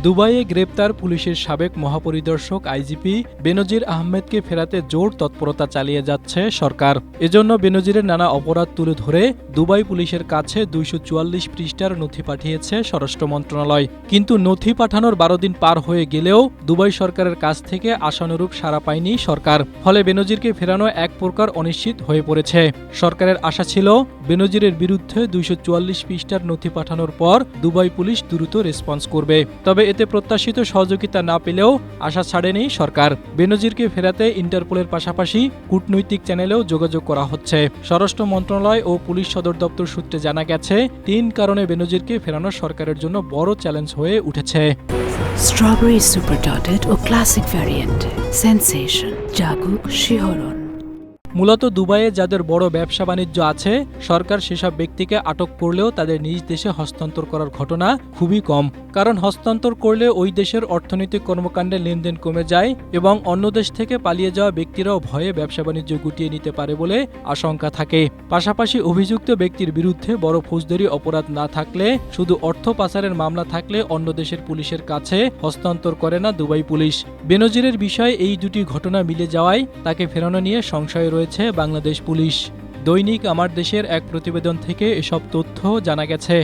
দুবাইয়ে গ্রেপ্তার পুলিশের সাবেক মহাপরিদর্শক আইজিপি বেনজির আহমেদকে ফেরাতে জোর তৎপরতা চালিয়ে যাচ্ছে সরকার। এজন্য বেনজিরের নানা অপরাধ তুলে ধরে দুবাই পুলিশের কাছে ২৪৪ পৃষ্ঠার নথি পাঠিয়েছে স্বরাষ্ট্র মন্ত্রণালয়। কিন্তু নথি পাঠানোর ১২ দিন পার হয়ে গেলেও দুবাই সরকারের কাছ থেকে আশানুরূপ সাড়া পায়নি সরকার। ফলে বেনজিরকে ফেরানো এক প্রকার অনিশ্চিত হয়ে পড়েছে। সরকারের আশা ছিল বেনজিরের বিরুদ্ধে ২৪৪ পৃষ্ঠার নথি পাঠানোর পর দুবাই পুলিশ দ্রুত রেসপন্স করবে। তবে এতে প্রত্যাশিত সহযোগিতা না পেলেও আশা ছাড়েনি সরকার। বেনজিরকে ফেরাতে ইন্টারপোলের পাশাপাশি কূটনৈতিক চ্যানেলেও যোগাযোগ করা হচ্ছে। স্বরাষ্ট্র মন্ত্রণালয় ও পুলিশ সদর দপ্তর সূত্রে জানা গেছে, ৩ কারণে বেনজিরকে ফেরানো সরকারের জন্য বড় চ্যালেঞ্জ হয়ে উঠেছে। স্ট্রবেরি সুপার ডটেড ও ক্লাসিক ভ্যারিয়েন্ট সেনসেশন জাগুক শিহরণ। মূলত দুবাইয়ে যাদের বড় ব্যবসা বাণিজ্য আছে, সরকার সেসব ব্যক্তিকে আটক করলেও তাদের নিজ দেশে হস্তান্তর করার ঘটনা খুবই কম। কারণ হস্তান্তর করলে ওই দেশের অর্থনৈতিক কর্মকাণ্ডে লেনদেন কমে যায় এবং অন্য দেশ থেকে পালিয়ে যাওয়া ব্যক্তিরাও ভয়ে ব্যবসা বাণিজ্য গুটিয়ে নিতে পারে বলে আশঙ্কা থাকে। পাশাপাশি অভিযুক্ত ব্যক্তির বিরুদ্ধে বড় ফৌজদারি অপরাধ না থাকলে, শুধু অর্থ পাচারের মামলা থাকলে অন্য দেশের পুলিশের কাছে হস্তান্তর করে না দুবাই পুলিশ। বেনজিরের বিষয়ে এই দুটি ঘটনা মিলে যাওয়ায় তাকে ফেরানো নিয়ে সংশয় রয়েছে বাংলাদেশ পুলিশ। দৈনিক আমার দেশের এক প্রতিবেদন থেকে এসব তথ্য জানা গেছে।